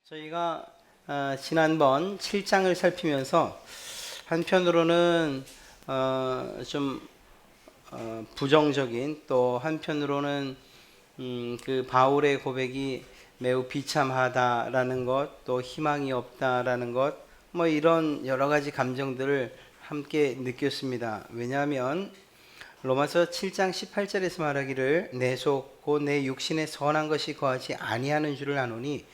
저희가 지난번 7장을 살피면서 한편으로는 좀 부정적인, 또 한편으로는 그 바울의 고백이 매우 비참하다라는 것, 또 희망이 없다라는 것, 뭐 이런 여러 가지 감정들을 함께 느꼈습니다. 왜냐하면 로마서 7장 18절에서 말하기를 내 속 곧 내 육신에 선한 것이 거하지 아니하는 줄을 아노니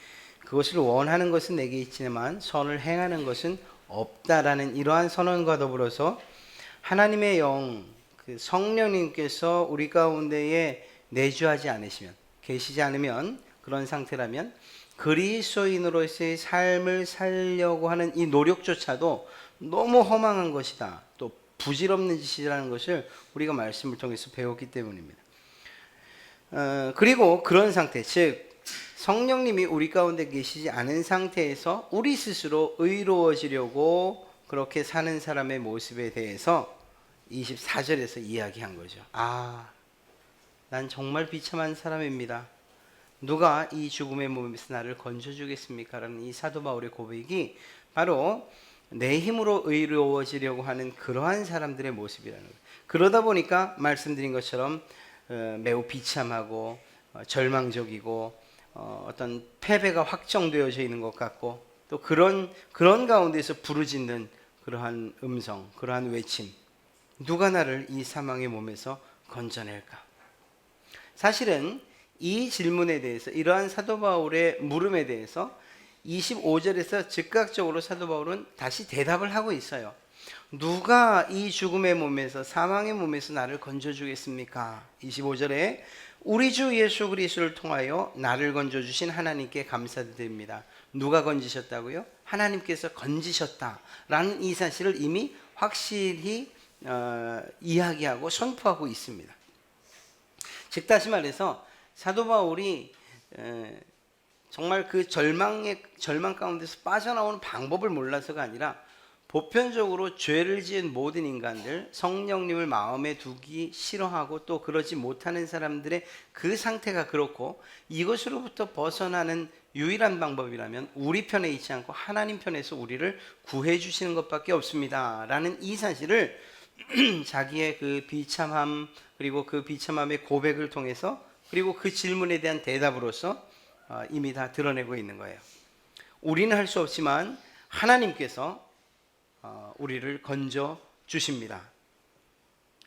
그것을 원하는 것은 내게 있지만 선을 행하는 것은 없다라는 이러한 선언과 더불어서 하나님의 영, 그 성령님께서 우리 가운데에 내주하지 않으시면, 계시지 않으면, 그런 상태라면 그리스도인으로서의 삶을 살려고 하는 이 노력조차도 너무 허망한 것이다, 또 부질없는 짓이라는 것을 우리가 말씀을 통해서 배웠기 때문입니다. 그리고 그런 상태, 즉 성령님이 우리 가운데 계시지 않은 상태에서 우리 스스로 의로워지려고 그렇게 사는 사람의 모습에 대해서 24절에서 이야기한 거죠. 난 정말 비참한 사람입니다. 누가 이 죽음의 몸에서 나를 건져주겠습니까? 라는 이 사도 바울의 고백이 바로 내 힘으로 의로워지려고 하는 그러한 사람들의 모습이라는 거예요. 그러다 보니까 말씀드린 것처럼 매우 비참하고 절망적이고 어떤 패배가 확정되어져 있는 것 같고, 또 그런 가운데서 부르짖는 그러한 음성, 그러한 외침, 누가 나를 이 사망의 몸에서 건져낼까? 사실은 이 질문에 대해서, 이러한 사도 바울의 물음에 대해서 25절에서 즉각적으로 사도 바울은 다시 대답을 하고 있어요. 누가 이 죽음의 몸에서, 사망의 몸에서 나를 건져주겠습니까? 25절에 우리 주 예수 그리스도를 통하여 나를 건져주신 하나님께 감사드립니다. 누가 건지셨다고요? 하나님께서 건지셨다라는 이 사실을 이미 확실히 이야기하고 선포하고 있습니다. 즉 다시 말해서 사도 바울이 정말 그 절망 가운데서 빠져나오는 방법을 몰라서가 아니라 보편적으로 죄를 지은 모든 인간들, 성령님을 마음에 두기 싫어하고 또 그러지 못하는 사람들의 그 상태가 그렇고, 이것으로부터 벗어나는 유일한 방법이라면 우리 편에 있지 않고 하나님 편에서 우리를 구해 주시는 것밖에 없습니다 라는 이 사실을 자기의 그 비참함, 그리고 그 비참함의 고백을 통해서, 그리고 그 질문에 대한 대답으로서 이미 다 드러내고 있는 거예요. 우리는 할 수 없지만 하나님께서 우리를 건져 주십니다.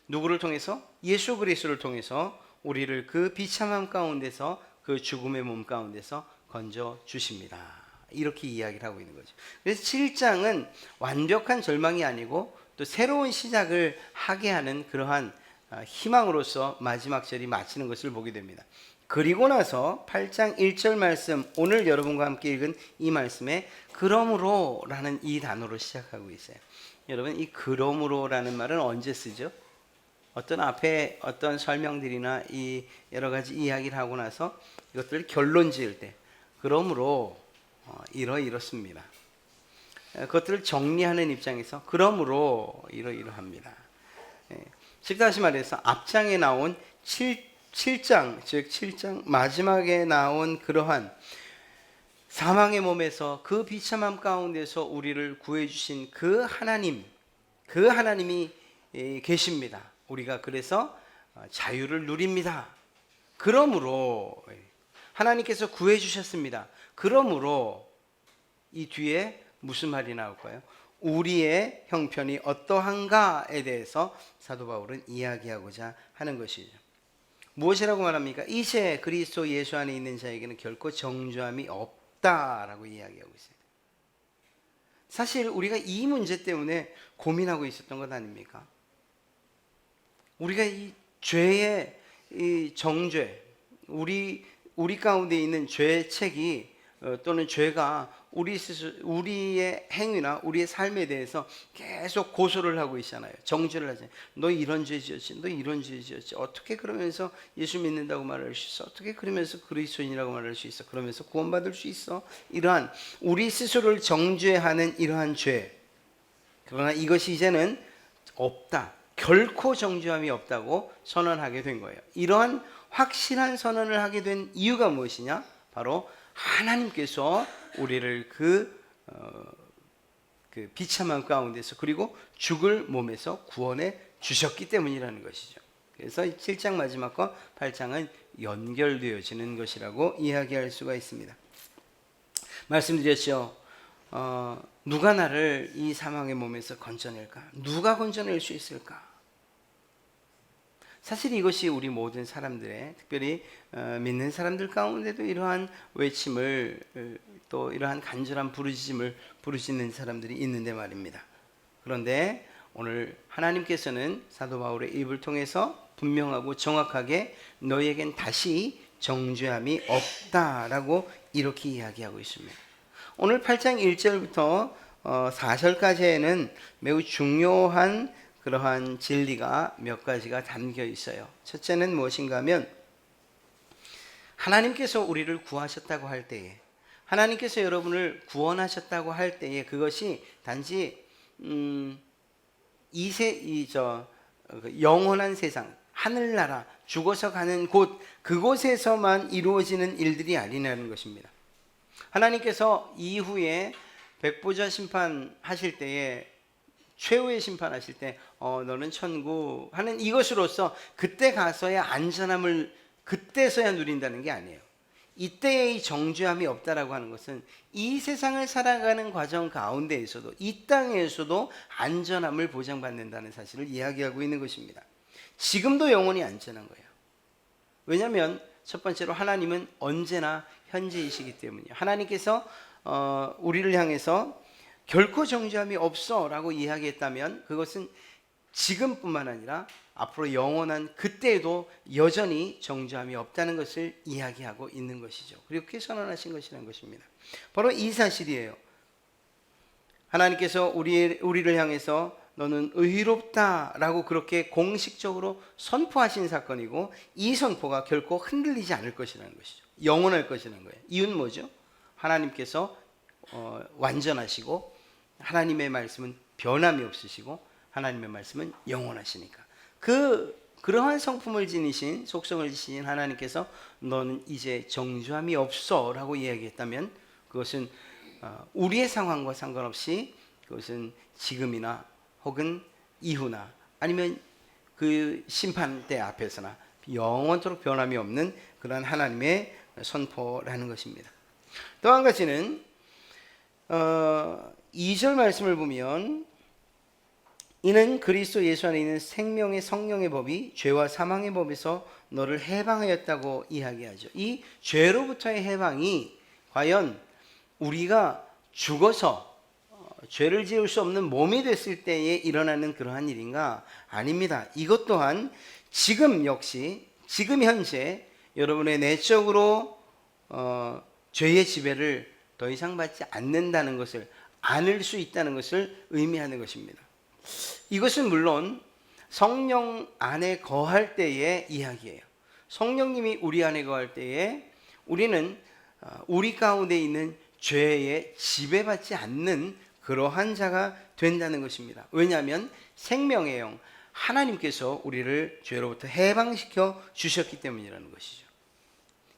누구를 통해서? 예수 그리스도를 통해서 우리를 그 비참함 가운데서, 그 죽음의 몸 가운데서 건져 주십니다. 이렇게 이야기를 하고 있는 거죠. 그래서 7장은 완벽한 절망이 아니고 또 새로운 시작을 하게 하는 그러한 희망으로서 마지막 절이 마치는 것을 보게 됩니다. 그리고 나서 8장 1절 말씀, 오늘 여러분과 함께 읽은 이 말씀에 그러므로 라는 이 단어로 시작하고 있어요. 여러분, 이 그러므로 라는 말은 언제 쓰죠? 어떤 앞에 어떤 설명들이나 이 여러 가지 이야기를 하고 나서 이것들을 결론 지을 때 그러므로 이렇습니다. 그것들을 정리하는 입장에서 그러므로 이러합니다. 즉 다시 말해서 앞장에 나온 7장, 즉 7장 마지막에 나온 그러한 사망의 몸에서, 그 비참함 가운데서 우리를 구해주신 그 하나님이 계십니다. 우리가 그래서 자유를 누립니다. 그러므로 하나님께서 구해주셨습니다. 그러므로 이 뒤에 무슨 말이 나올까요? 우리의 형편이 어떠한가에 대해서 사도 바울은 이야기하고자 하는 것이죠. 무엇이라고 말합니까? 이제 그리스도 예수 안에 있는 자에게는 결코 정죄함이 없다라고 이야기하고 있어요. 사실 우리가 이 문제 때문에 고민하고 있었던 것 아닙니까? 우리가 이 죄의 이 정죄, 우리 가운데 있는 죄의 책이 또는 죄가 우리의 행위나 우리의 삶에 대해서 계속 고소를 하고 있잖아요. 정죄를 하잖아요. 너 이런 죄 지었지, 너 이런 죄 지었지. 어떻게 그러면서 예수 믿는다고 말할 수 있어? 어떻게 그러면서 그리스도인이라고 말할 수 있어? 그러면서 구원받을 수 있어? 이러한 우리 스스로를 정죄하는 이러한 죄. 그러나 이것이 이제는 없다, 결코 정죄함이 없다고 선언하게 된 거예요. 이러한 확실한 선언을 하게 된 이유가 무엇이냐? 바로 하나님께서 우리를 그 비참한 가운데서 그리고 죽을 몸에서 구원해 주셨기 때문이라는 것이죠. 그래서 7장 마지막과 8장은 연결되어지는 것이라고 이야기할 수가 있습니다. 말씀드렸죠. 누가 나를 이 사망의 몸에서 건져낼까? 누가 건져낼 수 있을까? 사실 이것이 우리 모든 사람들의, 특별히 믿는 사람들 가운데도 이러한 외침을, 또 이러한 간절한 부르짖음을 부르짖는 사람들이 있는데 말입니다. 그런데 오늘 하나님께서는 사도 바울의 입을 통해서 분명하고 정확하게 너희에겐 다시 정죄함이 없다라고 이렇게 이야기하고 있습니다. 오늘 8장 1절부터 4절까지에는 매우 중요한 그러한 진리가 몇 가지가 담겨 있어요. 첫째는 무엇인가 하면 하나님께서 우리를 구하셨다고 할 때에, 하나님께서 여러분을 구원하셨다고 할 때에 그것이 단지 영원한 세상, 하늘나라, 죽어서 가는 곳, 그곳에서만 이루어지는 일들이 아니라는 것입니다. 하나님께서 이후에 백보자 심판하실 때에, 최후의 심판하실 때 너는 천국 하는 이것으로서 그때 가서야 안전함을 그때서야 누린다는 게 아니에요. 이때의 정죄함이 없다라고 하는 것은 이 세상을 살아가는 과정 가운데에서도, 이 땅에서도 안전함을 보장받는다는 사실을 이야기하고 있는 것입니다. 지금도 영원히 안전한 거예요. 왜냐하면 첫 번째로 하나님은 언제나 현재이시기 때문이에요. 하나님께서 우리를 향해서 결코 정죄함이 없어 라고 이야기했다면 그것은 지금뿐만 아니라 앞으로 영원한 그때에도 여전히 정죄함이 없다는 것을 이야기하고 있는 것이죠. 그렇게 선언하신 것이라는 것입니다. 바로 이 사실이에요. 하나님께서 우리를 향해서 너는 의롭다라고 그렇게 공식적으로 선포하신 사건이고, 이 선포가 결코 흔들리지 않을 것이라는 것이죠. 영원할 것이라는 거예요. 이유는 뭐죠? 하나님께서 완전하시고 하나님의 말씀은 변함이 없으시고 하나님의 말씀은 영원하시니까, 그러한 성품을 지니신, 속성을 지니신 하나님께서 너는 이제 정죄함이 없어 라고 이야기했다면 그것은 우리의 상황과 상관없이, 그것은 지금이나 혹은 이후나 아니면 그 심판대 앞에서나 영원토록 변함이 없는 그런 하나님의 선포라는 것입니다. 또 한 가지는 2절 말씀을 보면 이는 그리스도 예수 안에 있는 생명의 성령의 법이 죄와 사망의 법에서 너를 해방하였다고 이야기하죠. 이 죄로부터의 해방이 과연 우리가 죽어서 죄를 지을 수 없는 몸이 됐을 때에 일어나는 그러한 일인가? 아닙니다. 이것 또한 지금 역시, 지금 현재 여러분의 내적으로 죄의 지배를 더 이상 받지 않는다는 것을, 안을 수 있다는 것을 의미하는 것입니다. 이것은 물론 성령 안에 거할 때의 이야기예요. 성령님이 우리 안에 거할 때에 우리는 우리 가운데 있는 죄에 지배받지 않는 그러한 자가 된다는 것입니다. 왜냐하면 생명의 영, 하나님께서 우리를 죄로부터 해방시켜 주셨기 때문이라는 것이죠.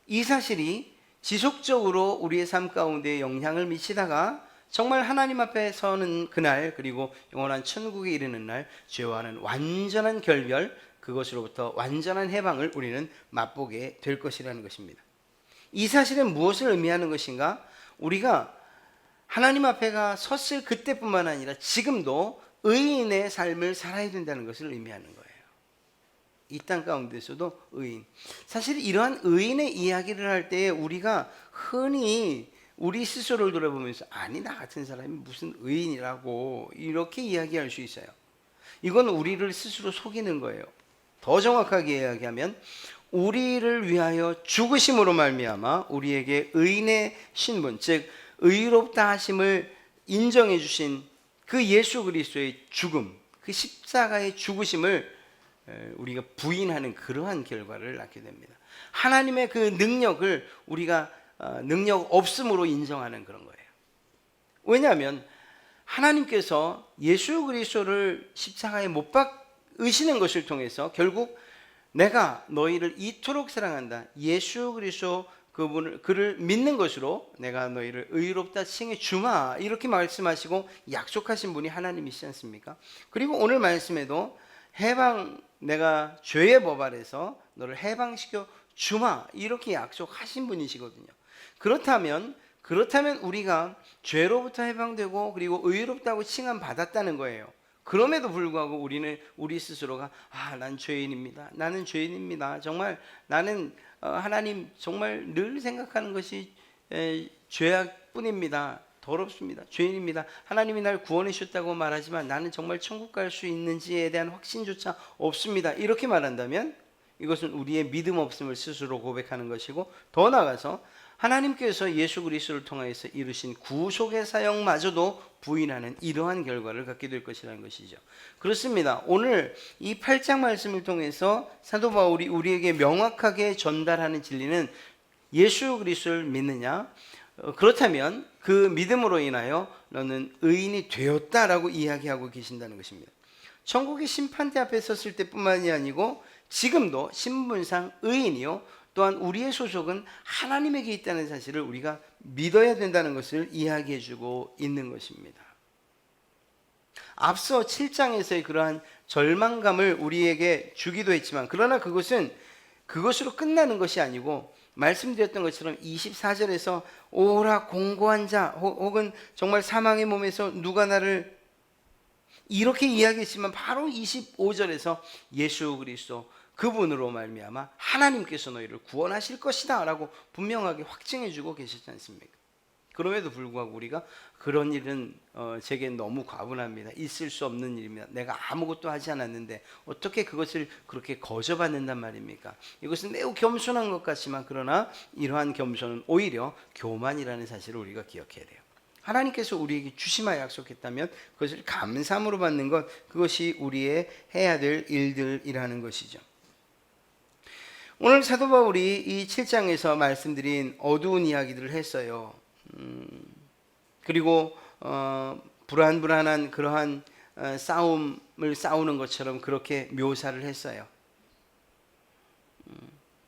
이 사실이 지속적으로 우리의 삶 가운데 영향을 미치다가 정말 하나님 앞에 서는 그날, 그리고 영원한 천국에 이르는 날, 죄와는 완전한 결별, 그것으로부터 완전한 해방을 우리는 맛보게 될 것이라는 것입니다. 이 사실은 무엇을 의미하는 것인가? 우리가 하나님 앞에가 섰을 그때뿐만 아니라 지금도 의인의 삶을 살아야 된다는 것을 의미하는 거예요. 이 땅 가운데서도 의인. 사실 이러한 의인의 이야기를 할 때 우리가 흔히 우리 스스로를 돌아보면서 아니, 나 같은 사람이 무슨 의인이라고 이렇게 이야기할 수 있어요. 이건 우리를 스스로 속이는 거예요. 더 정확하게 이야기하면 우리를 위하여 죽으심으로 말미암아 우리에게 의인의 신분, 즉 의롭다 하심을 인정해 주신 그 예수 그리스도의 죽음, 그 십자가의 죽으심을 우리가 부인하는 그러한 결과를 낳게 됩니다. 하나님의 그 능력을 우리가 능력 없음으로 인정하는 그런 거예요. 왜냐하면 하나님께서 예수 그리스도를 십자가에 못 박으시는 것을 통해서 결국 내가 너희를 이토록 사랑한다, 예수 그리스도 그를 믿는 것으로 내가 너희를 의롭다 칭해 주마, 이렇게 말씀하시고 약속하신 분이 하나님이시지 않습니까? 그리고 오늘 말씀에도 내가 죄의 법 아래서 너를 해방시켜 주마, 이렇게 약속하신 분이시거든요. 그렇다면 우리가 죄로부터 해방되고 그리고 의롭다고 칭함 받았다는 거예요. 그럼에도 불구하고 우리 스스로가 난 죄인입니다. 나는 죄인입니다. 정말 나는 하나님 정말 늘 생각하는 것이 죄악뿐입니다. 더럽습니다. 죄인입니다. 하나님이 날 구원해 주셨다고 말하지만 나는 정말 천국 갈 수 있는지에 대한 확신조차 없습니다. 이렇게 말한다면 이것은 우리의 믿음 없음을 스스로 고백하는 것이고, 더 나아가서 하나님께서 예수 그리스도를 통하여서 이루신 구속의 사역마저도 부인하는 이러한 결과를 갖게 될 것이라는 것이죠. 그렇습니다. 오늘 이 8장 말씀을 통해서 사도 바울이 우리에게 명확하게 전달하는 진리는 예수 그리스도를 믿느냐, 그렇다면 그 믿음으로 인하여 너는 의인이 되었다라고 이야기하고 계신다는 것입니다. 천국의 심판대 앞에 섰을 때뿐만이 아니고 지금도 신분상 의인이요, 또한 우리의 소속은 하나님에게 있다는 사실을 우리가 믿어야 된다는 것을 이야기해 주고 있는 것입니다. 앞서 7장에서의 그러한 절망감을 우리에게 주기도 했지만, 그러나 그것으로 끝나는 것이 아니고 말씀드렸던 것처럼 24절에서 오라 공고한 자, 혹은 정말 사망의 몸에서 누가 나를, 이렇게 이야기했지만 바로 25절에서 예수 그리스도 그분으로 말미암아 하나님께서 너희를 구원하실 것이다 라고 분명하게 확증해 주고 계시지 않습니까? 그럼에도 불구하고 우리가 그런 일은 제겐 너무 과분합니다. 있을 수 없는 일입니다. 내가 아무것도 하지 않았는데 어떻게 그것을 그렇게 거저받는단 말입니까? 이것은 매우 겸손한 것 같지만, 그러나 이러한 겸손은 오히려 교만이라는 사실을 우리가 기억해야 돼요. 하나님께서 우리에게 주시마 약속했다면 그것을 감사함으로 받는 것, 그것이 우리의 해야 될 일들이라는 것이죠. 오늘 사도 바울이 이 7장에서 말씀드린 어두운 이야기들을 했어요. 그리고 불안불안한 그러한 싸움을 싸우는 것처럼 그렇게 묘사를 했어요.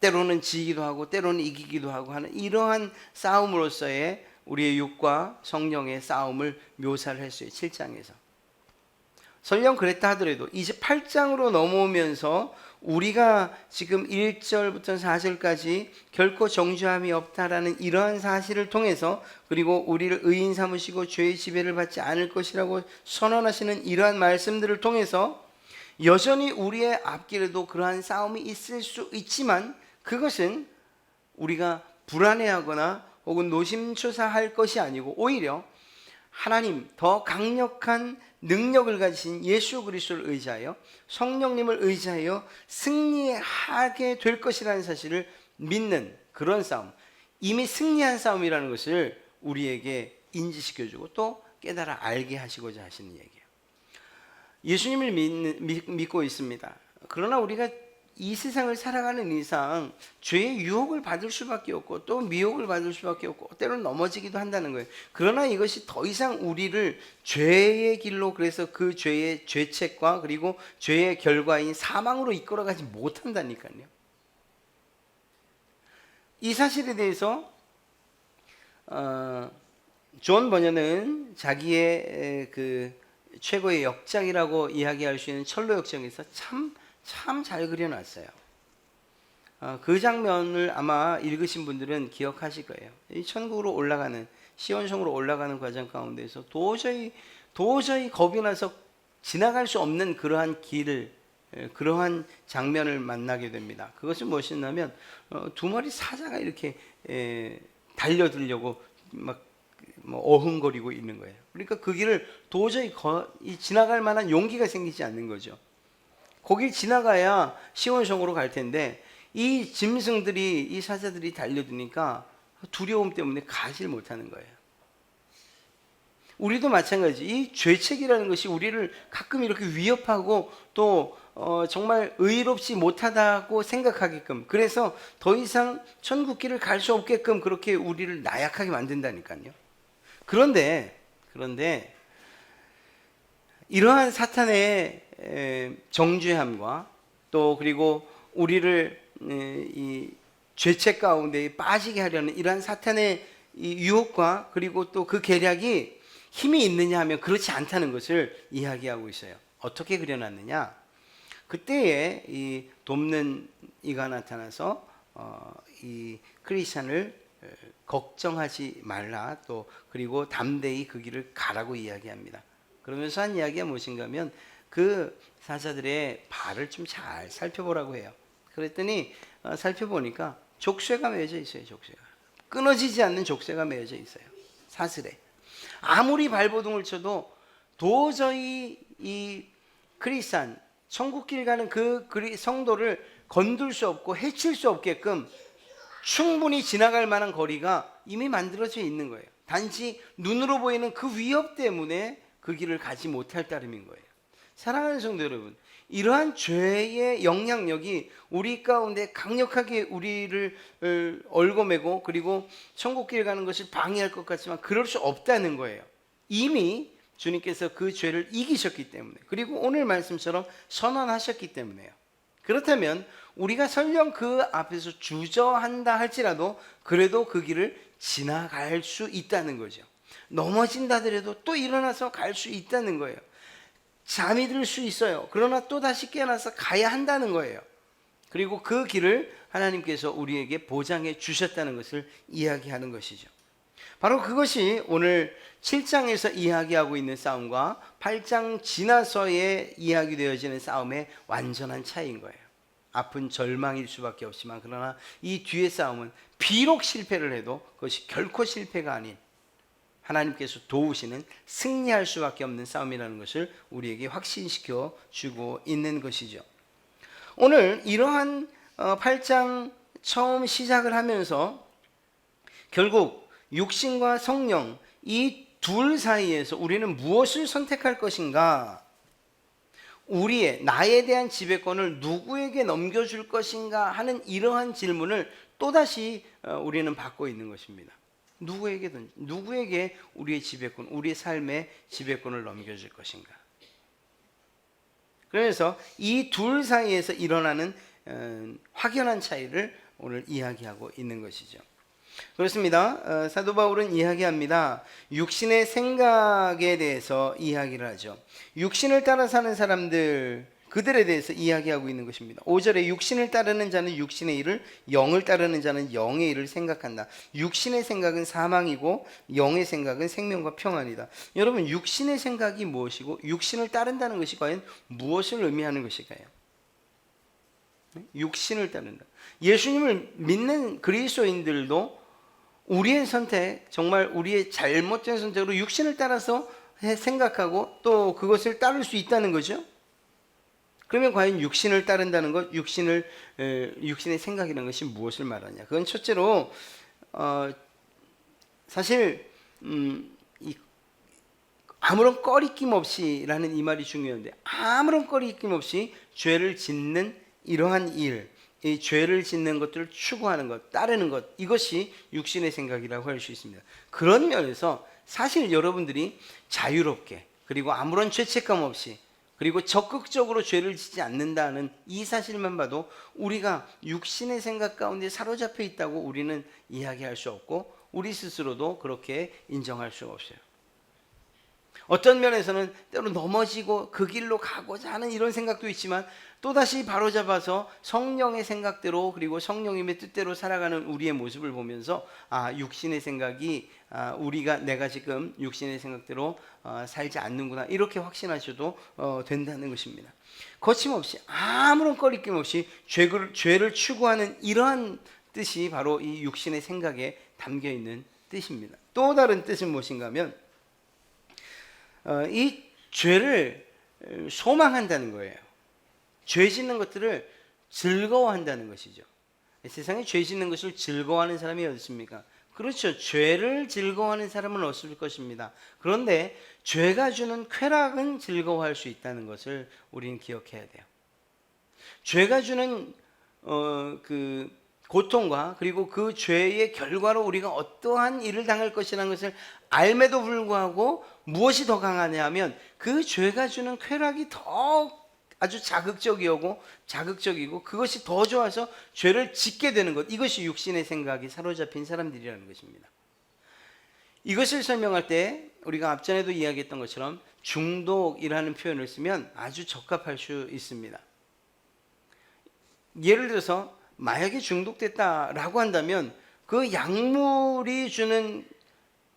때로는 지기도 하고 때로는 이기기도 하고 하는 이러한 싸움으로서의 우리의 육과 성령의 싸움을 묘사를 했어요. 7장에서. 설령 그랬다 하더라도 이제 8장으로 넘어오면서 우리가 지금 1절부터 4절까지 결코 정죄함이 없다라는 이러한 사실을 통해서, 그리고 우리를 의인 삼으시고 죄의 지배를 받지 않을 것이라고 선언하시는 이러한 말씀들을 통해서 여전히 우리의 앞길에도 그러한 싸움이 있을 수 있지만, 그것은 우리가 불안해하거나 혹은 노심초사할 것이 아니고 오히려 하나님, 더 강력한 능력을 가지신 예수 그리스도를 의지하여 성령님을 의지하여 승리하게 될 것이라는 사실을 믿는 그런 싸움, 이미 승리한 싸움이라는 것을 우리에게 인지시켜주고 또 깨달아 알게 하시고자 하시는 얘기예요. 예수님을 믿고 있습니다. 그러나 우리가 이 세상을 살아가는 이상 죄의 유혹을 받을 수밖에 없고 또 미혹을 받을 수밖에 없고 때로는 넘어지기도 한다는 거예요. 그러나 이것이 더 이상 우리를 죄의 길로, 그래서 그 죄의 죄책과 그리고 죄의 결과인 사망으로 이끌어가지 못한다니까요. 이 사실에 대해서 존 버녀는 자기의 그 최고의 역작이라고 이야기할 수 있는 철로 역정에서 참 잘 그려놨어요. 그 장면을 아마 읽으신 분들은 기억하실 거예요. 이 천국으로 올라가는, 시온성으로 올라가는 과정 가운데서 도저히 겁이 나서 지나갈 수 없는 그러한 길을, 그러한 장면을 만나게 됩니다. 그것은 무엇이냐면 두 마리 사자가 이렇게 달려들려고 막 어흥거리고 있는 거예요. 그러니까 그 길을 도저히 지나갈 만한 용기가 생기지 않는 거죠. 거길 지나가야 시온성으로 갈 텐데 이 짐승들이, 이 사자들이 달려드니까 두려움 때문에 가지를 못하는 거예요. 우리도 마찬가지. 이 죄책이라는 것이 우리를 가끔 이렇게 위협하고 또 정말 의롭지 못하다고 생각하게끔, 그래서 더 이상 천국길을 갈 수 없게끔 그렇게 우리를 나약하게 만든다니까요. 그런데 이러한 사탄의 정죄함과 또 그리고 우리를 죄책 가운데 빠지게 하려는 이러한 사탄의 이 유혹과 그리고 또 그 계략이 힘이 있느냐 하면 그렇지 않다는 것을 이야기하고 있어요. 어떻게 그려놨느냐? 그때에 이 돕는 이가 나타나서 이 크리스찬을 걱정하지 말라, 또 그리고 담대히 그 길을 가라고 이야기합니다. 그러면서 한 이야기가 무엇인가 하면 그 사자들의 발을 좀 잘 살펴보라고 해요. 그랬더니 살펴보니까 족쇄가 매어져 있어요. 족쇄가 끊어지지 않는 족쇄가 매어져 있어요. 사슬에. 아무리 발버둥을 쳐도 도저히 이 크리스찬 천국길 가는 그 성도를 건들 수 없고 해칠 수 없게끔 충분히 지나갈 만한 거리가 이미 만들어져 있는 거예요. 단지 눈으로 보이는 그 위협 때문에 그 길을 가지 못할 따름인 거예요. 사랑하는 성도 여러분, 이러한 죄의 영향력이 우리 가운데 강력하게 우리를 얽어매고 그리고 천국길 가는 것을 방해할 것 같지만 그럴 수 없다는 거예요. 이미 주님께서 그 죄를 이기셨기 때문에, 그리고 오늘 말씀처럼 선언하셨기 때문에요. 그렇다면 우리가 설령 그 앞에서 주저한다 할지라도 그래도 그 길을 지나갈 수 있다는 거죠. 넘어진다 하더라도 또 일어나서 갈 수 있다는 거예요. 잠이 들 수 있어요. 그러나 또 다시 깨어나서 가야 한다는 거예요. 그리고 그 길을 하나님께서 우리에게 보장해 주셨다는 것을 이야기하는 것이죠. 바로 그것이 오늘 7장에서 이야기하고 있는 싸움과 8장 지나서의 이야기되어지는 싸움의 완전한 차이인 거예요. 앞은 절망일 수밖에 없지만 그러나 이 뒤의 싸움은 비록 실패를 해도 그것이 결코 실패가 아닌 하나님께서 도우시는 승리할 수밖에 없는 싸움이라는 것을 우리에게 확신시켜 주고 있는 것이죠. 오늘 이러한 8장 처음 시작을 하면서 결국 육신과 성령 이 둘 사이에서 우리는 무엇을 선택할 것인가, 우리의 나에 대한 지배권을 누구에게 넘겨줄 것인가 하는 이러한 질문을 또다시 우리는 받고 있는 것입니다. 누구에게든, 누구에게 우리의 지배권, 우리의 삶의 지배권을 넘겨줄 것인가. 그래서 이 둘 사이에서 일어나는 확연한 차이를 오늘 이야기하고 있는 것이죠. 그렇습니다. 사도 바울은 이야기합니다. 육신의 생각에 대해서 이야기를 하죠. 육신을 따라 사는 사람들, 그들에 대해서 이야기하고 있는 것입니다. 5절에 육신을 따르는 자는 육신의 일을, 영을 따르는 자는 영의 일을 생각한다. 육신의 생각은 사망이고 영의 생각은 생명과 평안이다. 여러분, 육신의 생각이 무엇이고 육신을 따른다는 것이 과연 무엇을 의미하는 것일까요? 육신을 따른다. 예수님을 믿는 그리스도인들도 우리의 선택, 정말 우리의 잘못된 선택으로 육신을 따라서 생각하고 또 그것을 따를 수 있다는 거죠. 그러면 과연 육신을 따른다는 것, 육신의 생각이라는 것이 무엇을 말하냐? 그건 첫째로 사실 아무런 꺼리낌 없이라는 이 말이 중요한데, 아무런 꺼리낌 없이 죄를 짓는 이러한 일, 이 죄를 짓는 것들을 추구하는 것, 따르는 것, 이것이 육신의 생각이라고 할 수 있습니다. 그런 면에서 사실 여러분들이 자유롭게 그리고 아무런 죄책감 없이 그리고 적극적으로 죄를 짓지 않는다는 이 사실만 봐도 우리가 육신의 생각 가운데 사로잡혀 있다고 우리는 이야기할 수 없고 우리 스스로도 그렇게 인정할 수 없어요. 어떤 면에서는 때로 넘어지고 그 길로 가고자 하는 이런 생각도 있지만 또다시 바로잡아서 성령의 생각대로 그리고 성령님의 뜻대로 살아가는 우리의 모습을 보면서 육신의 생각이 내가 지금 육신의 생각대로 살지 않는구나, 이렇게 확신하셔도 된다는 것입니다. 거침없이 아무런 꺼리낌 없이 죄를 추구하는 이러한 뜻이 바로 이 육신의 생각에 담겨 있는 뜻입니다. 또 다른 뜻은 무엇인가 하면 이 죄를 소망한다는 거예요. 죄 짓는 것들을 즐거워한다는 것이죠. 세상에 죄 짓는 것을 즐거워하는 사람이 어디 있습니까? 그렇죠. 죄를 즐거워하는 사람은 없을 것입니다. 그런데 죄가 주는 쾌락은 즐거워할 수 있다는 것을 우리는 기억해야 돼요. 죄가 주는 그 고통과 그리고 그 죄의 결과로 우리가 어떠한 일을 당할 것이라는 것을 알매도 불구하고 무엇이 더 강하냐 하면 그 죄가 주는 쾌락이 더 아주 자극적이고 그것이 더 좋아서 죄를 짓게 되는 것, 이것이 육신의 생각이 사로잡힌 사람들이라는 것입니다. 이것을 설명할 때 우리가 앞전에도 이야기했던 것처럼 중독이라는 표현을 쓰면 아주 적합할 수 있습니다. 예를 들어서 마약에 중독됐다라고 한다면 그 약물이 주는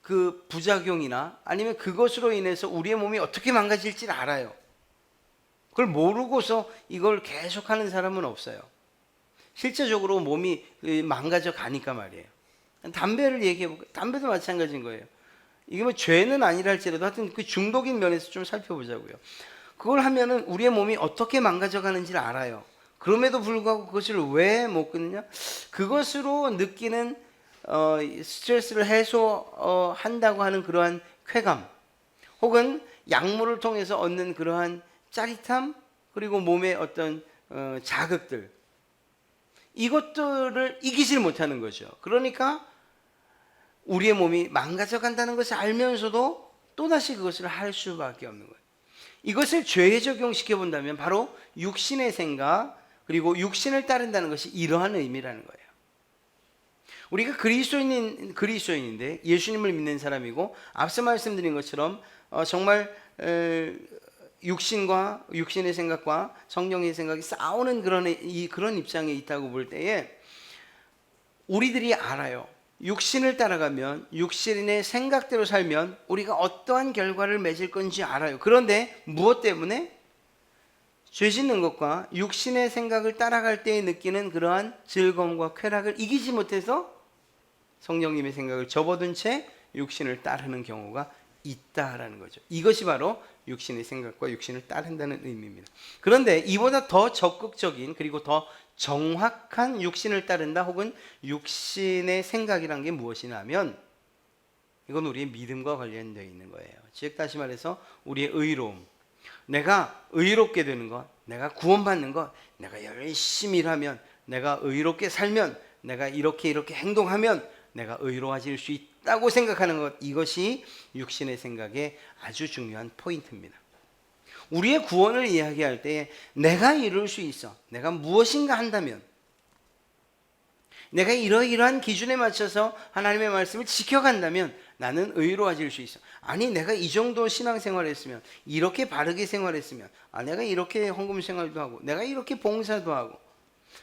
그 부작용이나 아니면 그것으로 인해서 우리의 몸이 어떻게 망가질지를 알아요. 그걸 모르고서 이걸 계속하는 사람은 없어요. 실제적으로 몸이 망가져 가니까 말이에요. 담배를 얘기해볼까요? 담배도 마찬가지인 거예요. 이게 뭐 죄는 아니라 할지라도 하여튼 그 중독인 면에서 좀 살펴보자고요. 그걸 하면은 우리의 몸이 어떻게 망가져 가는지를 알아요. 그럼에도 불구하고 그것을 왜 못 끊느냐? 그것으로 느끼는 스트레스를 해소한다고 하는 그러한 쾌감, 혹은 약물을 통해서 얻는 그러한 짜릿함, 그리고 몸의 어떤 자극들, 이것들을 이기질 못하는 거죠. 그러니까 우리의 몸이 망가져 간다는 것을 알면서도 또다시 그것을 할 수밖에 없는 거예요. 이것을 죄에 적용시켜 본다면 바로 육신의 생각, 그리고 육신을 따른다는 것이 이러한 의미라는 거예요. 우리가 그리스도인인데 예수님을 믿는 사람이고, 앞서 말씀드린 것처럼 정말 육신의 생각과 성령의 생각이 싸우는 그런 입장에 있다고 볼 때에 우리들이 알아요. 육신을 따라가면, 육신의 생각대로 살면 우리가 어떠한 결과를 맺을 건지 알아요. 그런데 무엇 때문에? 죄 짓는 것과 육신의 생각을 따라갈 때 느끼는 그러한 즐거움과 쾌락을 이기지 못해서 성령님의 생각을 접어둔 채 육신을 따르는 경우가 있다라는 거죠. 이것이 바로 육신의 생각과 육신을 따른다는 의미입니다. 그런데 이보다 더 적극적인, 그리고 더 정확한 육신을 따른다, 혹은 육신의 생각이란 게 무엇이냐면 이건 우리의 믿음과 관련되어 있는 거예요. 즉 다시 말해서 우리의 의로움, 내가 의롭게 되는 것, 내가 구원받는 것, 내가 열심히 일하면, 내가 의롭게 살면, 내가 이렇게 행동하면 내가 의로워질 수 있다고 생각하는 것, 이것이 육신의 생각의 아주 중요한 포인트입니다. 우리의 구원을 이야기할 때 내가 이룰 수 있어, 내가 무엇인가 한다면, 내가 이러이러한 기준에 맞춰서 하나님의 말씀을 지켜간다면 나는 의로워질 수 있어. 아니, 내가 이 정도 신앙생활을 했으면, 이렇게 바르게 생활했으면, 내가 이렇게 헌금 생활도 하고, 내가 이렇게 봉사도 하고,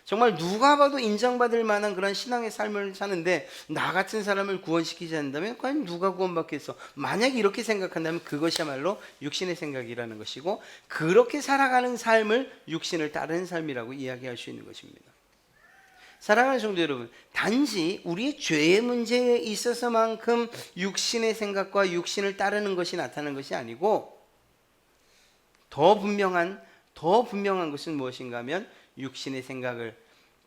정말 누가 봐도 인정받을 만한 그런 신앙의 삶을 사는데 나 같은 사람을 구원시키지 않는다면 과연 누가 구원받겠어? 만약 이렇게 생각한다면 그것이야말로 육신의 생각이라는 것이고, 그렇게 살아가는 삶을 육신을 따르는 삶이라고 이야기할 수 있는 것입니다. 사랑하는 성도 여러분, 단지 우리의 죄의 문제에 있어서만큼 육신의 생각과 육신을 따르는 것이 나타나는 것이 아니고, 더 분명한 것은 무엇인가 하면 육신의 생각을,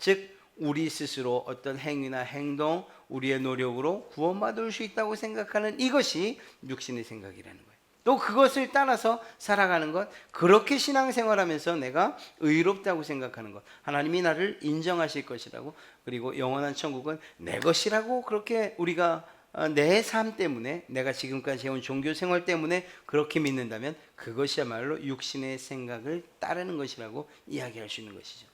즉 우리 스스로 어떤 행위나 행동, 우리의 노력으로 구원받을 수 있다고 생각하는 이것이 육신의 생각이라는 거예요. 또 그것을 따라서 살아가는 것, 그렇게 신앙생활하면서 내가 의롭다고 생각하는 것, 하나님이 나를 인정하실 것이라고, 그리고 영원한 천국은 내 것이라고, 그렇게 우리가 내 삶 때문에, 내가 지금까지 해온 종교 생활 때문에 그렇게 믿는다면 그것이야말로 육신의 생각을 따르는 것이라고 이야기할 수 있는 것이죠.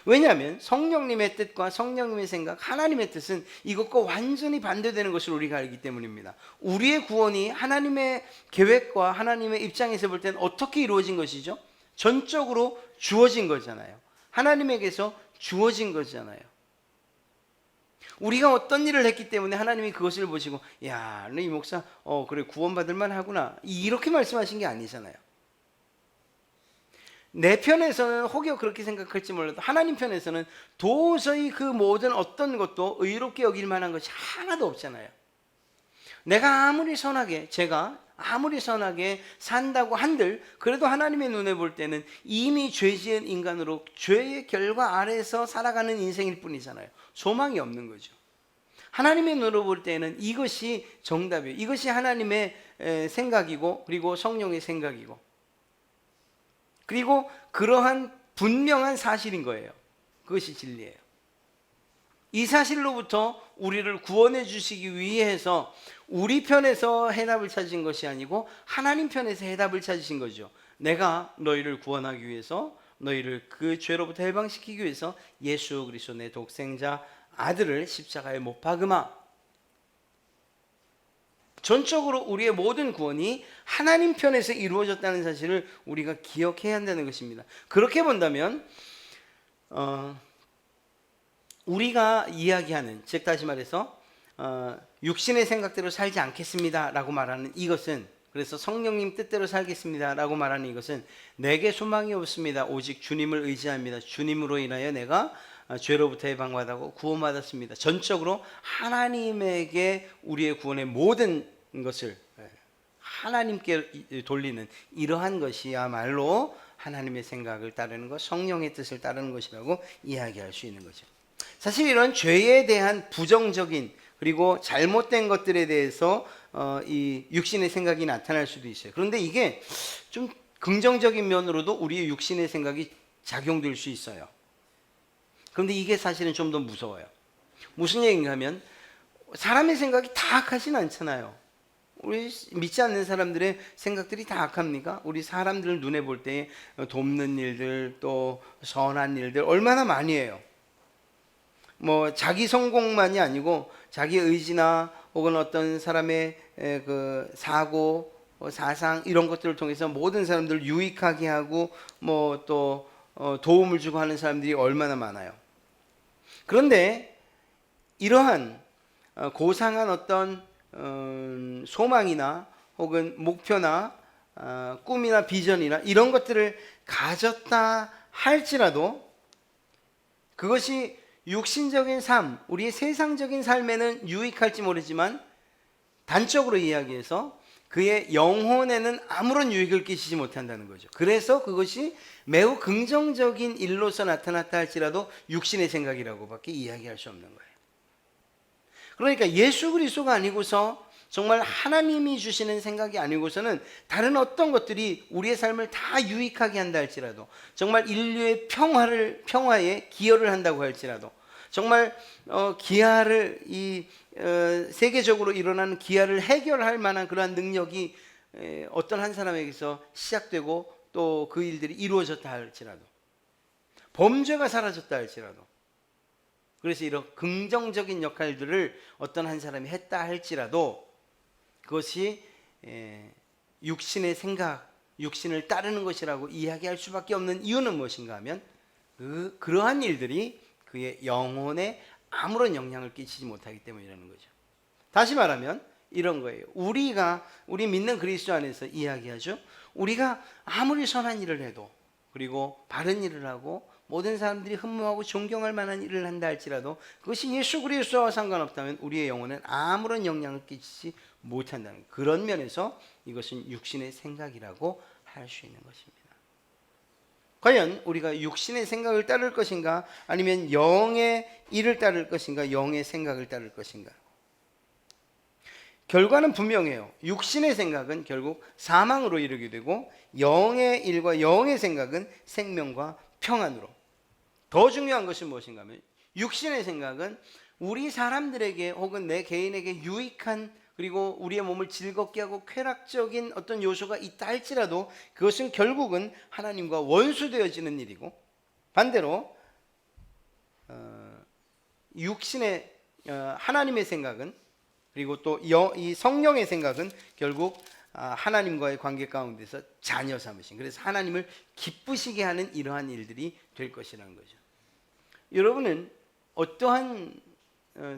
왜냐하면 성령님의 뜻과 성령님의 생각, 하나님의 뜻은 이것과 완전히 반대되는 것을 우리가 알기 때문입니다. 우리의 구원이 하나님의 계획과 하나님의 입장에서 볼 때는 어떻게 이루어진 것이죠? 전적으로 주어진 거잖아요. 하나님에게서 주어진 거잖아요. 우리가 어떤 일을 했기 때문에 하나님이 그것을 보시고, 야, 너 이 목사 그래 구원받을 만하구나, 이렇게 말씀하신 게 아니잖아요. 내 편에서는 혹여 그렇게 생각할지 몰라도 하나님 편에서는 도저히 그 모든 어떤 것도 의롭게 여길 만한 것이 하나도 없잖아요. 제가 아무리 선하게 산다고 한들 그래도 하나님의 눈에 볼 때는 이미 죄 지은 인간으로 죄의 결과 아래에서 살아가는 인생일 뿐이잖아요. 소망이 없는 거죠. 하나님의 눈으로 볼 때는 이것이 정답이에요. 이것이 하나님의 생각이고, 그리고 성령의 생각이고, 그리고 그러한 분명한 사실인 거예요. 그것이 진리예요. 이 사실로부터 우리를 구원해 주시기 위해서 우리 편에서 해답을 찾으신 것이 아니고 하나님 편에서 해답을 찾으신 거죠. 내가 너희를 구원하기 위해서, 너희를 그 죄로부터 해방시키기 위해서 예수 그리스도 내 독생자 아들을 십자가에 못 박으마. 전적으로 우리의 모든 구원이 하나님 편에서 이루어졌다는 사실을 우리가 기억해야 한다는 것입니다. 그렇게 본다면 우리가 이야기하는, 즉 다시 말해서 육신의 생각대로 살지 않겠습니다 라고 말하는 이것은, 그래서 성령님 뜻대로 살겠습니다 라고 말하는 이것은 내게 소망이 없습니다, 오직 주님을 의지합니다, 주님으로 인하여 내가 죄로부터 해방받았고 구원받았습니다, 전적으로 하나님에게 우리의 구원의 모든 것을 하나님께 돌리는 이러한 것이야말로 하나님의 생각을 따르는 것, 성령의 뜻을 따르는 것이라고 이야기할 수 있는 거죠. 사실 이런 죄에 대한 부정적인 그리고 잘못된 것들에 대해서 이 육신의 생각이 나타날 수도 있어요. 그런데 이게 좀 긍정적인 면으로도 우리의 육신의 생각이 작용될 수 있어요. 그런데 이게 사실은 좀 더 무서워요. 무슨 얘기인가 하면 사람의 생각이 다 악하진 않잖아요. 우리 믿지 않는 사람들의 생각들이 다 악합니까? 우리 사람들을 눈에 볼 때 돕는 일들, 또 선한 일들 얼마나 많이 해요. 뭐 자기 성공만이 아니고 자기 의지나 혹은 어떤 사람의 그 사고, 사상 이런 것들을 통해서 모든 사람들을 유익하게 하고 뭐 또 도움을 주고 하는 사람들이 얼마나 많아요. 그런데 이러한 고상한 어떤 소망이나 혹은 목표나 꿈이나 비전이나 이런 것들을 가졌다 할지라도 그것이 육신적인 삶, 우리의 세상적인 삶에는 유익할지 모르지만 단적으로 이야기해서 그의 영혼에는 아무런 유익을 끼치지 못한다는 거죠. 그래서 그것이 매우 긍정적인 일로서 나타났다 할지라도 육신의 생각이라고밖에 이야기할 수 없는 거예요. 그러니까 예수 그리스도가 아니고서 정말 하나님이 주시는 생각이 아니고서는 다른 어떤 것들이 우리의 삶을 다 유익하게 한다 할지라도, 정말 인류의 평화에 기여를 한다고 할지라도, 정말 기아를 세계적으로 일어나는 기아를 해결할 만한 그러한 능력이 어떤 한 사람에게서 시작되고 또 그 일들이 이루어졌다 할지라도, 범죄가 사라졌다 할지라도, 그래서 이런 긍정적인 역할들을 어떤 한 사람이 했다 할지라도 그것이 육신의 생각, 육신을 따르는 것이라고 이야기할 수밖에 없는 이유는 무엇인가 하면 그러한 일들이 그의 영혼에 아무런 영향을 끼치지 못하기 때문이라는 거죠. 다시 말하면 이런 거예요. 우리 믿는 그리스도 안에서 이야기하죠. 우리가 아무리 선한 일을 해도, 그리고 바른 일을 하고 모든 사람들이 흠모하고 존경할 만한 일을 한다 할지라도 그것이 예수 그리스도와 상관없다면 우리의 영혼은 아무런 영향을 끼치지 못한다는, 그런 면에서 이것은 육신의 생각이라고 할 수 있는 것입니다. 과연 우리가 육신의 생각을 따를 것인가, 아니면 영의 일을 따를 것인가, 영의 생각을 따를 것인가? 결과는 분명해요. 육신의 생각은 결국 사망으로 이르게 되고 영의 일과 영의 생각은 생명과 평안으로. 더 중요한 것은 무엇인가 하면 육신의 생각은 우리 사람들에게 혹은 내 개인에게 유익한, 그리고 우리의 몸을 즐겁게 하고 쾌락적인 어떤 요소가 있다 할지라도 그것은 결국은 하나님과 원수되어지는 일이고, 반대로 육신의 하나님의 생각은, 그리고 또 이 성령의 생각은 결국 하나님과의 관계 가운데서 자녀 삼으신, 그래서 하나님을 기쁘시게 하는 이러한 일들이 될 것이라는 거죠. 여러분은 어떠한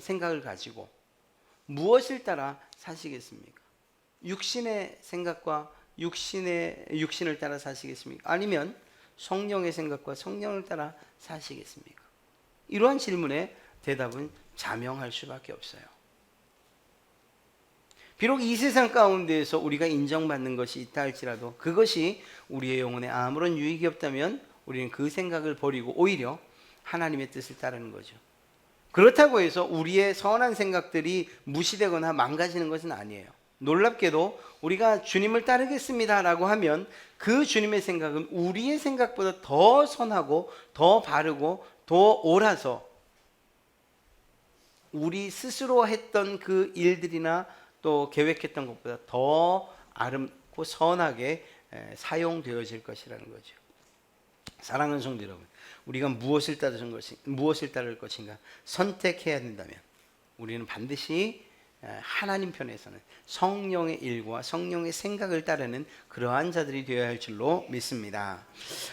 생각을 가지고 무엇을 따라 사시겠습니까? 육신의 생각과 육신을 따라 사시겠습니까? 아니면 성령의 생각과 성령을 따라 사시겠습니까? 이러한 질문에 대답은 자명할 수밖에 없어요. 비록 이 세상 가운데에서 우리가 인정받는 것이 있다 할지라도 그것이 우리의 영혼에 아무런 유익이 없다면 우리는 그 생각을 버리고 오히려 하나님의 뜻을 따르는 거죠. 그렇다고 해서 우리의 선한 생각들이 무시되거나 망가지는 것은 아니에요. 놀랍게도 우리가 주님을 따르겠습니다 라고 하면 그 주님의 생각은 우리의 생각보다 더 선하고 더 바르고 더 옳아서 우리 스스로 했던 그 일들이나 또 계획했던 것보다 더 아름답고 선하게 사용되어질 것이라는 거죠. 사랑하는 성도 여러분, 우리가 무엇을 따를 것인가 선택해야 된다면 우리는 반드시 하나님 편에서는 성령의 일과 성령의 생각을 따르는 그러한 자들이 되어야 할 줄로 믿습니다.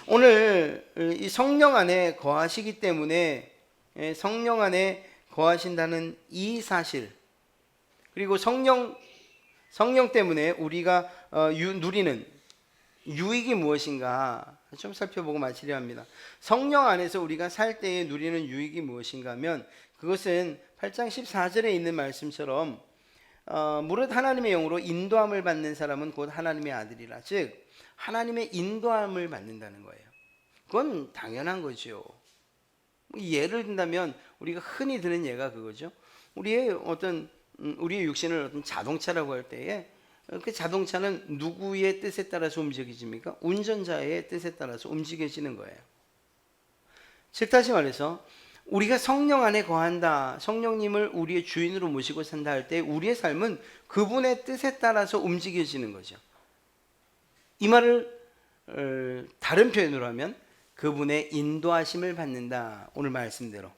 오늘 이 성령 안에 거하시기 때문에 성령 안에 거하신다는 이 사실, 그리고 성령 때문에 우리가 누리는 유익이 무엇인가 좀 살펴보고 마치려 합니다. 성령 안에서 우리가 살 때에 누리는 유익이 무엇인가 하면 그것은 8장 14절에 있는 말씀처럼 무릇 하나님의 영으로 인도함을 받는 사람은 곧 하나님의 아들이라. 즉 하나님의 인도함을 받는다는 거예요. 그건 당연한 거죠. 예를 든다면 우리가 흔히 드는 예가 그거죠. 우리의 육신을 어떤 자동차라고 할 때에 그 자동차는 누구의 뜻에 따라서 움직여집니까? 운전자의 뜻에 따라서 움직여지는 거예요. 즉 다시 말해서 우리가 성령 안에 거한다, 성령님을 우리의 주인으로 모시고 산다 할 때 우리의 삶은 그분의 뜻에 따라서 움직여지는 거죠. 이 말을 다른 표현으로 하면 그분의 인도하심을 받는다. 오늘 말씀대로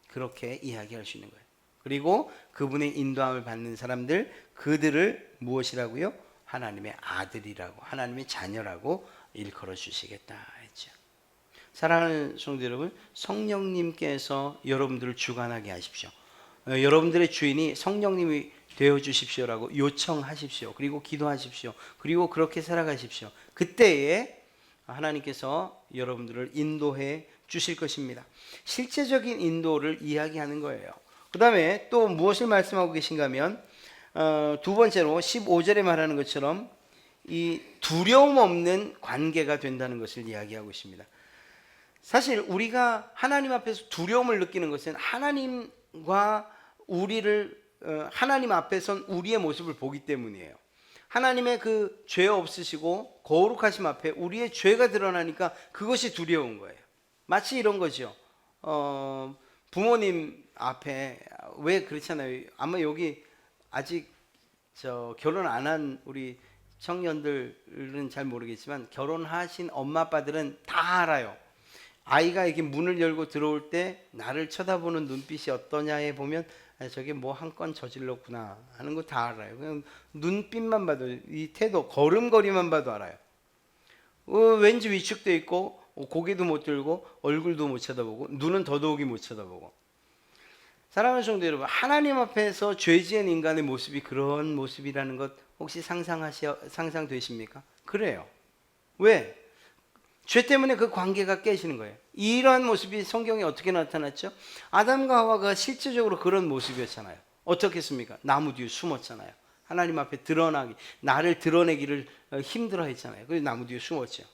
그렇게 이야기할 수 있는 거예요. 그리고 그분의 인도함을 받는 사람들, 그들을 무엇이라고요? 하나님의 아들이라고, 하나님의 자녀라고 일컬어 주시겠다 했죠. 사랑하는 성도 여러분, 성령님께서 여러분들을 주관하게 하십시오. 여러분들의 주인이 성령님이 되어 주십시오라고 요청하십시오. 그리고 기도하십시오. 그리고 그렇게 살아가십시오. 그때에 하나님께서 여러분들을 인도해 주실 것입니다. 실제적인 인도를 이야기하는 거예요. 그 다음에 또 무엇을 말씀하고 계신가 하면 두 번째로 15절에 말하는 것처럼 이 두려움 없는 관계가 된다는 것을 이야기하고 있습니다. 사실 우리가 하나님 앞에서 두려움을 느끼는 것은 하나님과 하나님 앞에선 우리의 모습을 보기 때문이에요. 하나님의 그 죄 없으시고 거룩하심 앞에 우리의 죄가 드러나니까 그것이 두려운 거예요. 마치 이런 거죠. 부모님 앞에 왜 그렇잖아요. 아마 여기 아직 결혼 안 한 우리 청년들은 잘 모르겠지만 결혼하신 엄마 아빠들은 다 알아요. 아이가 이렇게 문을 열고 들어올 때 나를 쳐다보는 눈빛이 어떠냐에 보면 저게 뭐 한 건 저질렀구나 하는 거 다 알아요. 그냥 눈빛만 봐도, 이 태도, 걸음걸이만 봐도 알아요. 왠지 위축돼 있고 고개도 못 들고 얼굴도 못 쳐다보고 눈은 더더욱이 못 쳐다보고. 사랑하는 성도 여러분, 하나님 앞에서 죄 지은 인간의 모습이 그런 모습이라는 것 혹시 상상되십니까? 그래요. 왜? 죄 때문에 그 관계가 깨지는 거예요. 이러한 모습이 성경에 어떻게 나타났죠? 아담과 하와가 실제적으로 그런 모습이었잖아요. 어떻겠습니까? 나무 뒤에 숨었잖아요. 하나님 앞에 나를 드러내기를 힘들어 했잖아요. 그래서 나무 뒤에 숨었죠.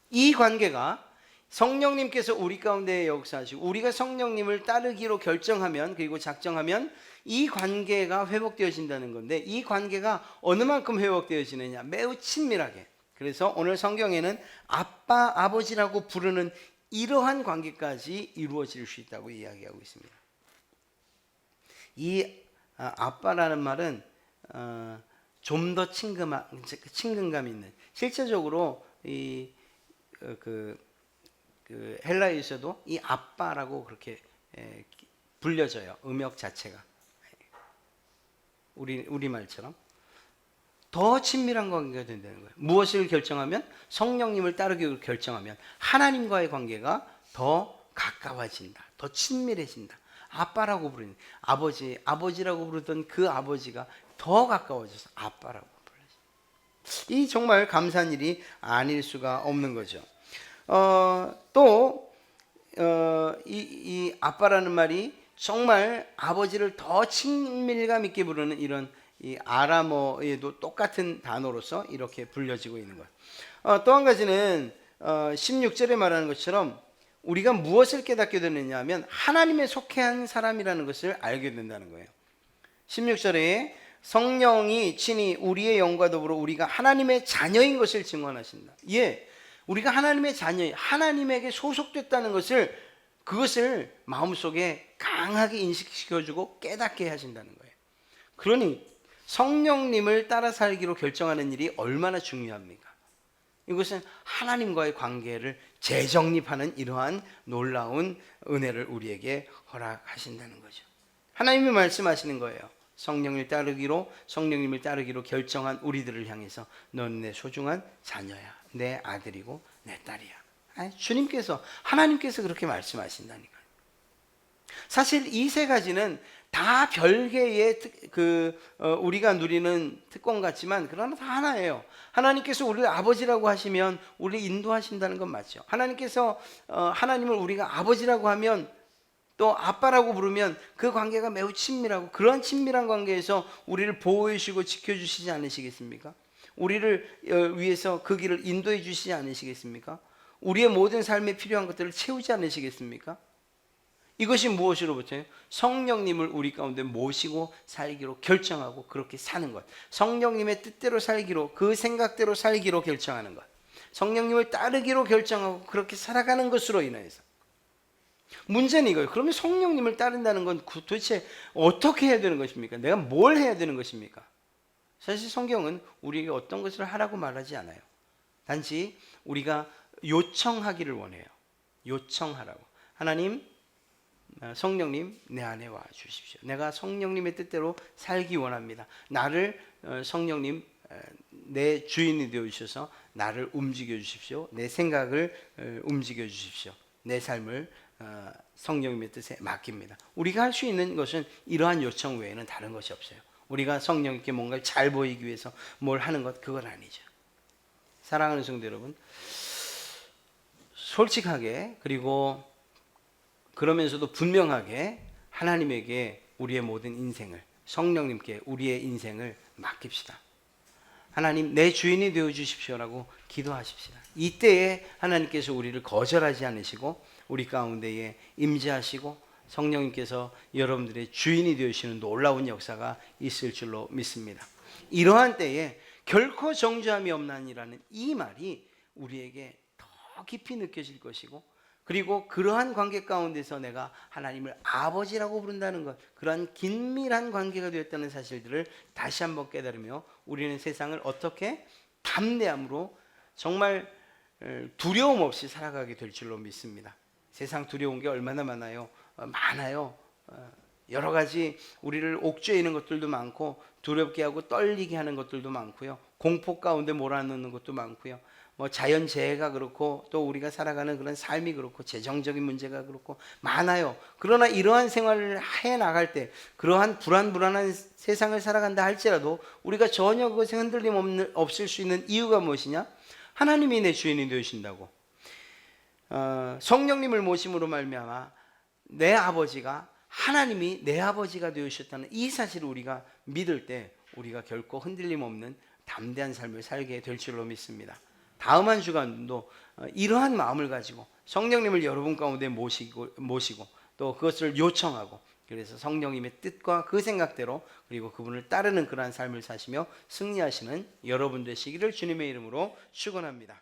이 관계가 성령님께서 우리 가운데 역사하시고 우리가 성령님을 따르기로 결정하면, 그리고 작정하면 이 관계가 회복되어진다는 건데, 이 관계가 어느 만큼 회복되어지느냐? 매우 친밀하게. 그래서 오늘 성경에는 아빠, 아버지라고 부르는 이러한 관계까지 이루어질 수 있다고 이야기하고 있습니다. 이 아빠라는 말은 좀 더 친근감 있는, 실제적으로 그 헬라어에서도 이 아빠라고 그렇게 불려져요. 음역 자체가 우리 말처럼 더 친밀한 관계가 된다는 거예요. 무엇을 결정하면? 성령님을 따르기로 결정하면 하나님과의 관계가 더 가까워진다, 더 친밀해진다. 아빠라고 부르는 아버지라고 부르던 그 아버지가 더 가까워져서 아빠라고 불러요. 이 정말 감사한 일이 아닐 수가 없는 거죠. 이 아빠라는 말이 정말 아버지를 더 친밀감 있게 부르는 이런 이 아람어에도 똑같은 단어로서 이렇게 불려지고 있는 거예요. 또 한 가지는 16절에 말하는 것처럼 우리가 무엇을 깨닫게 되느냐 하면 하나님에 속한 사람이라는 것을 알게 된다는 거예요. 16절에 성령이 친히 우리의 영과 더불어 우리가 하나님의 자녀인 것을 증언하신다. 예, 우리가 하나님의 자녀, 하나님에게 소속됐다는 것을 그것을 마음속에 강하게 인식시켜주고 깨닫게 하신다는 거예요. 그러니 성령님을 따라 살기로 결정하는 일이 얼마나 중요합니까? 이것은 하나님과의 관계를 재정립하는 이러한 놀라운 은혜를 우리에게 허락하신다는 거죠. 하나님이 말씀하시는 거예요. 성령님을 따르기로 결정한 우리들을 향해서 너는 내 소중한 자녀야. 내 아들이고 내 딸이야. 주님께서, 하나님께서 그렇게 말씀하신다니까요. 사실 이 세 가지는 다 별개의 우리가 누리는 특권 같지만 그러나 다 하나예요. 하나님께서 우리를 아버지라고 하시면 우리를 인도하신다는 건 맞죠. 하나님께서 하나님을 우리가 아버지라고 하면 또 아빠라고 부르면 그 관계가 매우 친밀하고 그러한 친밀한 관계에서 우리를 보호해 주시고 지켜주시지 않으시겠습니까? 우리를 위해서 그 길을 인도해 주시지 않으시겠습니까? 우리의 모든 삶에 필요한 것들을 채우지 않으시겠습니까? 이것이 무엇으로부터요? 성령님을 우리 가운데 모시고 살기로 결정하고 그렇게 사는 것. 성령님의 뜻대로 살기로, 그 생각대로 살기로 결정하는 것. 성령님을 따르기로 결정하고 그렇게 살아가는 것으로 인해서. 문제는 이거예요. 그러면 성령님을 따른다는 건 도대체 어떻게 해야 되는 것입니까? 내가 뭘 해야 되는 것입니까? 사실 성경은 우리에게 어떤 것을 하라고 말하지 않아요. 단지 우리가 요청하기를 원해요. 요청하라고. 하나님, 성령님 내 안에 와 주십시오. 내가 성령님의 뜻대로 살기 원합니다. 나를 성령님 내 주인이 되어 주셔서 나를 움직여 주십시오. 내 생각을 움직여 주십시오. 내 삶을 성령님의 뜻에 맡깁니다. 우리가 할 수 있는 것은 이러한 요청 외에는 다른 것이 없어요. 우리가 성령님께 뭔가를 잘 보이기 위해서 뭘 하는 것, 그건 아니죠. 사랑하는 성도 여러분, 솔직하게 그리고 그러면서도 분명하게 하나님에게 우리의 모든 인생을, 성령님께 우리의 인생을 맡깁시다. 하나님 내 주인이 되어 주십시오라고 기도하십시다. 이때에 하나님께서 우리를 거절하지 않으시고 우리 가운데에 임재하시고 성령님께서 여러분들의 주인이 되시는 놀라운 역사가 있을 줄로 믿습니다. 이러한 때에 결코 정죄함이 없나니라는 이 말이 우리에게 더 깊이 느껴질 것이고, 그리고 그러한 관계 가운데서 내가 하나님을 아버지라고 부른다는 것, 그러한 긴밀한 관계가 되었다는 사실들을 다시 한번 깨달으며 우리는 세상을 어떻게 담대함으로 정말 두려움 없이 살아가게 될 줄로 믿습니다. 세상 두려운 게 얼마나 많아요. 많아요. 여러 가지 우리를 옥죄이는 것들도 많고 두렵게 하고 떨리게 하는 것들도 많고요. 공포 가운데 몰아넣는 것도 많고요. 뭐 자연재해가 그렇고 또 우리가 살아가는 그런 삶이 그렇고 재정적인 문제가 그렇고 많아요. 그러나 이러한 생활을 해 나갈 때 그러한 불안한 세상을 살아간다 할지라도 우리가 전혀 그것에 흔들림 없을 수 있는 이유가 무엇이냐? 하나님이 내 주인이 되신다고. 성령님을 모심으로 말미암아 내 아버지가, 하나님이 내 아버지가 되셨다는 이 사실을 우리가 믿을 때 우리가 결코 흔들림 없는 담대한 삶을 살게 될 줄로 믿습니다. 다음 한 주간도 이러한 마음을 가지고 성령님을 여러분 가운데 모시고 또 그것을 요청하고, 그래서 성령님의 뜻과 그 생각대로 그리고 그분을 따르는 그러한 삶을 사시며 승리하시는 여러분 되시기를 주님의 이름으로 축원합니다.